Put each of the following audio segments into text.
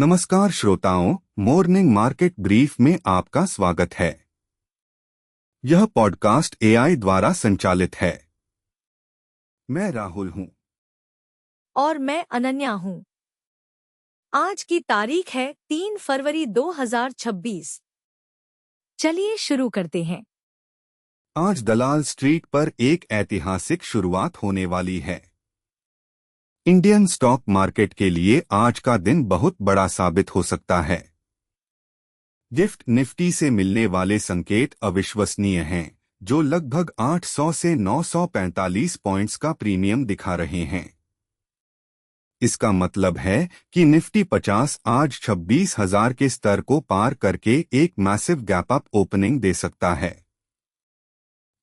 नमस्कार श्रोताओं, morning market brief में आपका स्वागत है। यह पॉडकास्ट एआई द्वारा संचालित है। मैं राहुल हूं। और मैं अनन्या हूं। आज की तारीख है 3 फरवरी 2026। चलिए शुरू करते हैं। आज दलाल स्ट्रीट पर एक ऐतिहासिक शुरुआत होने वाली है। इंडियन स्टॉक मार्केट के लिए आज का दिन बहुत बड़ा साबित हो सकता है। निफ्टी से मिलने वाले संकेत अविश्वसनीय हैं, जो लगभग 800 से 945 पॉइंट्स का प्रीमियम दिखा रहे हैं। इसका मतलब है कि निफ्टी 50 आज 26,000 के स्तर को पार करके एक मैसिव गैप अप ओपनिंग दे सकता है।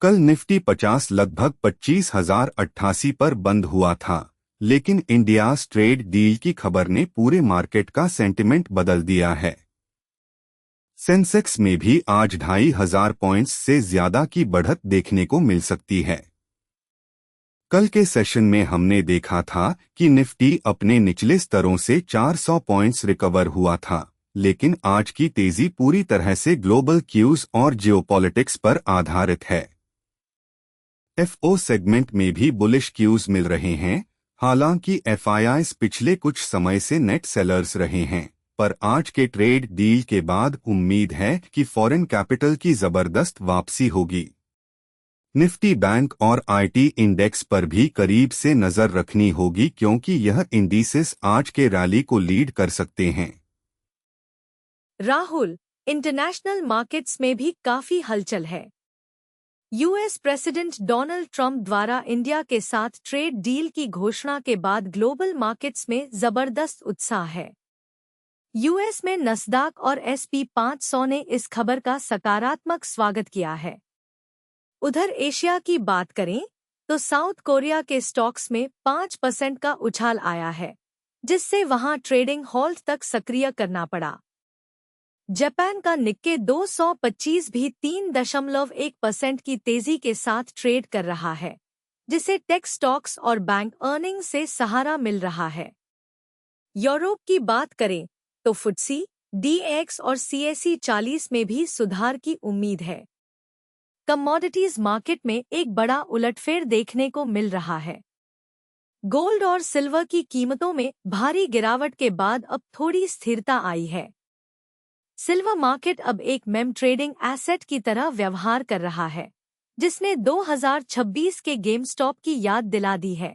कल निफ्टी 50 लगभग 25,088 पर बंद हुआ था, लेकिन इंडियाज ट्रेड डील की खबर ने पूरे मार्केट का सेंटिमेंट बदल दिया है। सेंसेक्स में भी आज 2,500 पॉइंट्स से ज्यादा की बढ़त देखने को मिल सकती है। कल के सेशन में हमने देखा था कि निफ्टी अपने निचले स्तरों से 400 पॉइंट्स रिकवर हुआ था, लेकिन आज की तेजी पूरी तरह से ग्लोबल क्यूज और जियोपॉलिटिक्स पर आधारित है। एफओ सेगमेंट में भी बुलिश क्यूज मिल रहे हैं। हालांकि एफआईआईज पिछले कुछ समय से नेट सेलर्स रहे हैं, पर आज के ट्रेड डील के बाद उम्मीद है कि फॉरेन कैपिटल की जबरदस्त वापसी होगी। निफ्टी बैंक और आईटी इंडेक्स पर भी करीब से नजर रखनी होगी, क्योंकि यह इंडिसेस आज के रैली को लीड कर सकते हैं। राहुल, इंटरनेशनल मार्केट्स में भी काफी हलचल है। यूएस प्रेसिडेंट डोनाल्ड ट्रंप द्वारा इंडिया के साथ ट्रेड डील की घोषणा के बाद ग्लोबल मार्केट्स में जबरदस्त उत्साह है। यूएस में नस्दाक और एसपी 500 ने इस खबर का सकारात्मक स्वागत किया है। उधर एशिया की बात करें तो साउथ कोरिया के स्टॉक्स में 5% का उछाल आया है, जिससे वहां ट्रेडिंग हॉल्ट तक सक्रिय करना पड़ा। जापान का निक्के 225 भी 3.1% की तेजी के साथ ट्रेड कर रहा है, जिसे टेक स्टॉक्स और बैंक अर्निंग से सहारा मिल रहा है। यूरोप की बात करें तो फुट्सी, डीएक्स और सीएसई 40 में भी सुधार की उम्मीद है। कमोडिटीज मार्केट में एक बड़ा उलटफेर देखने को मिल रहा है। गोल्ड और सिल्वर की कीमतों में भारी गिरावट के बाद अब थोड़ी स्थिरता आई है। सिल्वर मार्केट अब एक मेम ट्रेडिंग एसेट की तरह व्यवहार कर रहा है, जिसने 2026 के गेम स्टॉप की याद दिला दी है।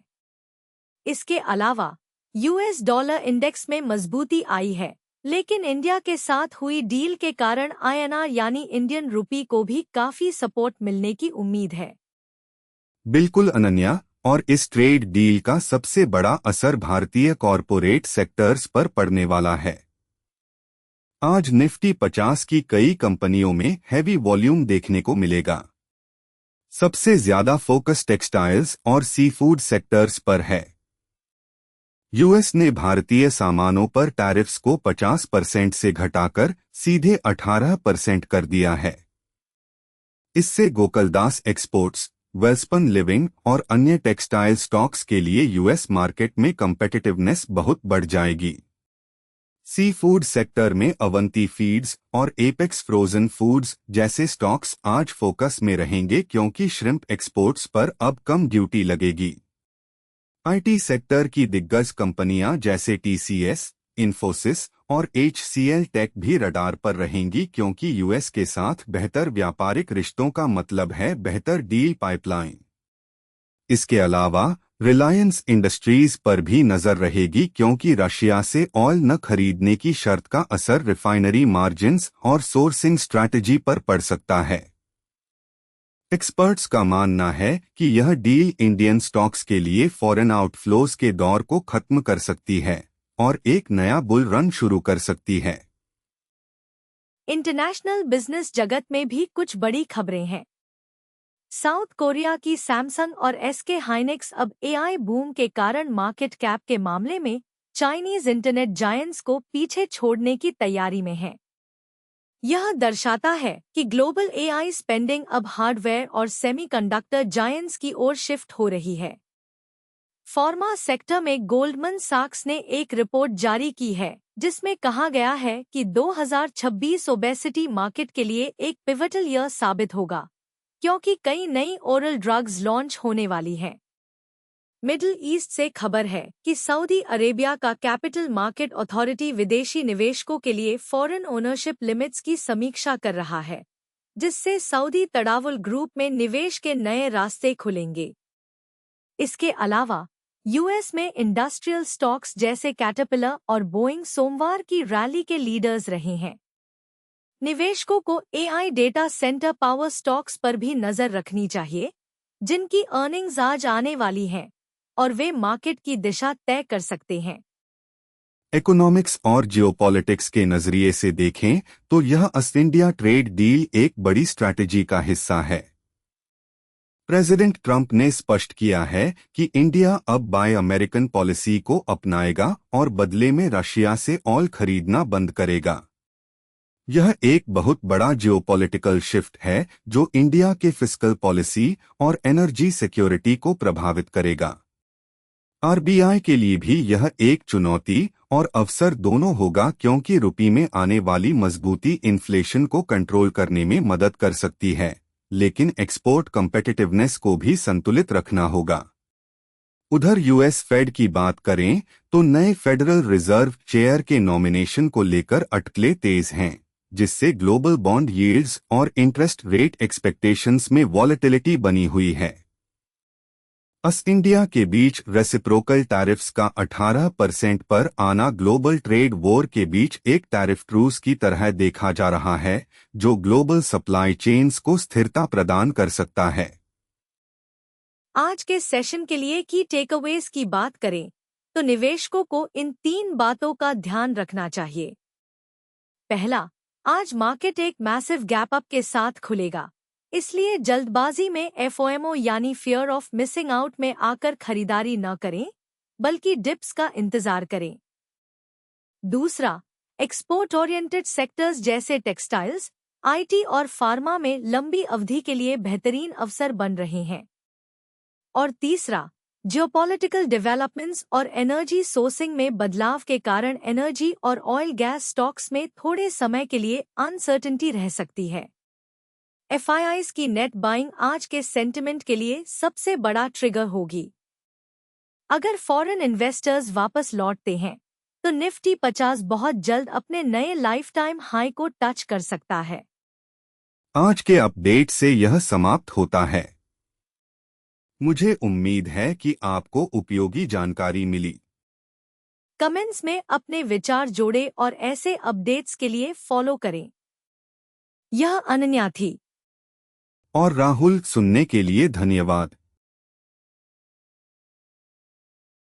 इसके अलावा यूएस डॉलर इंडेक्स में मजबूती आई है, लेकिन इंडिया के साथ हुई डील के कारण आईएनआर यानी इंडियन रुपी को भी काफी सपोर्ट मिलने की उम्मीद है। बिल्कुल अनन्या, और इस ट्रेड डील का सबसे बड़ा असर भारतीय कॉरपोरेट सेक्टर्स पर पड़ने वाला है। आज निफ्टी 50 की कई कंपनियों में हैवी वॉल्यूम देखने को मिलेगा। सबसे ज्यादा फोकस टेक्सटाइल्स और सी फूड सेक्टर्स पर है। यूएस ने भारतीय सामानों पर टैरिफ्स को 50% से घटाकर सीधे 18% कर दिया है। इससे गोकुलदास एक्सपोर्ट्स, वेल्सपन लिविंग और अन्य टेक्सटाइल स्टॉक्स के लिए यूएस मार्केट में कम्पेटिटिवनेस बहुत बढ़ जाएगी। सी फूड सेक्टर में अवंती फीड्स और एपेक्स फ्रोजन फूड्स जैसे स्टॉक्स आज फोकस में रहेंगे, क्योंकि श्रिम्प एक्सपोर्ट्स पर अब कम ड्यूटी लगेगी। आईटी सेक्टर की दिग्गज कंपनियां जैसे टीसीएस, इन्फोसिस और एचसीएल टेक भी रडार पर रहेंगी, क्योंकि यूएस के साथ बेहतर व्यापारिक रिश्तों का मतलब है बेहतर डील पाइपलाइन। इसके अलावा रिलायंस इंडस्ट्रीज पर भी नजर रहेगी, क्योंकि रशिया से ऑयल न खरीदने की शर्त का असर रिफाइनरी मार्जिन्स और सोर्सिंग स्ट्रैटेजी पर पड़ सकता है। एक्सपर्ट्स का मानना है कि यह डील इंडियन स्टॉक्स के लिए फॉरेन आउटफ्लोज के दौर को खत्म कर सकती है और एक नया बुल रन शुरू कर सकती है। इंटरनेशनल बिजनेस जगत में भी कुछ बड़ी खबरें हैं। साउथ कोरिया की सैमसंग और एसके हाइनेक्स अब एआई बूम के कारण मार्केट कैप के मामले में चाइनीज इंटरनेट जायंट्स को पीछे छोड़ने की तैयारी में है। यह दर्शाता है कि ग्लोबल एआई स्पेंडिंग अब हार्डवेयर और सेमीकंडक्टर जायंट्स की ओर शिफ्ट हो रही है। फार्मा सेक्टर में गोल्डमन सैक्स ने एक रिपोर्ट जारी की है जिसमें कहा गया है कि 2026 ओबेसिटी मार्केट के लिए एक पिवटल ईयर साबित होगा, क्योंकि कई नई ओरल ड्रग्स लॉन्च होने वाली हैं। मिडिल ईस्ट से खबर है कि सऊदी अरेबिया का कैपिटल मार्केट अथॉरिटी विदेशी निवेशकों के लिए फॉरेन ओनरशिप लिमिट्स की समीक्षा कर रहा है, जिससे सऊदी तड़ावुल ग्रुप में निवेश के नए रास्ते खुलेंगे। इसके अलावा यूएस में इंडस्ट्रियल स्टॉक्स जैसे कैटरपिलर और बोइंग सोमवार की रैली के लीडर्स रहे हैं। निवेशकों को AI data centre power stocks पर भी नजर रखनी चाहिए, जिनकी अर्निंग्स आज आने वाली हैं और वे मार्केट की दिशा तय कर सकते हैं। इकोनॉमिक्स और जियोपॉलिटिक्स के नजरिए से देखें तो यह अस्ट इंडिया ट्रेड डील एक बड़ी स्ट्रैटेजी का हिस्सा है। प्रेसिडेंट ट्रंप ने स्पष्ट किया है कि इंडिया अब बाय अमेरिकन पॉलिसी को अपनाएगा और बदले में रशिया से ऑयल खरीदना बंद करेगा। यह एक बहुत बड़ा जियोपॉलिटिकल शिफ्ट है जो इंडिया के फिस्कल पॉलिसी और एनर्जी सिक्योरिटी को प्रभावित करेगा। आरबीआई के लिए भी यह एक चुनौती और अवसर दोनों होगा, क्योंकि रुपये में आने वाली मजबूती इन्फ्लेशन को कंट्रोल करने में मदद कर सकती है, लेकिन एक्सपोर्ट कम्पेटिटिवनेस को भी संतुलित रखना होगा। उधर यूएस फेड की बात करें तो नए फेडरल रिजर्व चेयर के नॉमिनेशन को लेकर अटकलें तेज हैं, जिससे ग्लोबल बॉन्ड यील्ड्स और इंटरेस्ट रेट एक्सपेक्टेशंस में वॉलेटिलिटी बनी हुई है। अस्ट इंडिया के बीच रेसिप्रोकल टैरिफ्स का 18% पर आना ग्लोबल ट्रेड वॉर के बीच एक टैरिफ ट्रूस की तरह देखा जा रहा है, जो ग्लोबल सप्लाई चेन्स को स्थिरता प्रदान कर सकता है। आज के सेशन के लिए की टेकअवेज की बात करें तो निवेशकों को इन 3 बातों का ध्यान रखना चाहिए। पहला, आज मार्केट एक मैसिव गैप अप के साथ खुलेगा, इसलिए जल्दबाजी में एफओएमओ यानी फियर ऑफ मिसिंग आउट में आकर खरीदारी न करें, बल्कि डिप्स का इंतजार करें। दूसरा, एक्सपोर्ट ओरिएंटेड सेक्टर्स जैसे टेक्सटाइल्स, आईटी और फार्मा में लंबी अवधि के लिए बेहतरीन अवसर बन रहे हैं। और तीसरा, जियोपॉलिटिकल डेवलपमेंट्स और एनर्जी सोर्सिंग में बदलाव के कारण एनर्जी और ऑयल गैस स्टॉक्स में थोड़े समय के लिए अनसर्टेनिटी रह सकती है। एफआईआईज की नेट बाइंग आज के सेंटिमेंट के लिए सबसे बड़ा ट्रिगर होगी। अगर फॉरेन इन्वेस्टर्स वापस लौटते हैं तो निफ्टी 50 बहुत जल्द अपने नए लाइफ टाइम हाई को टच कर सकता है। आज के अपडेट से यह समाप्त होता है। मुझे उम्मीद है कि आपको उपयोगी जानकारी मिली। कमेंट्स में अपने विचार जोड़ें और ऐसे अपडेट्स के लिए फॉलो करें। यह अनन्या थी। और राहुल, सुनने के लिए धन्यवाद।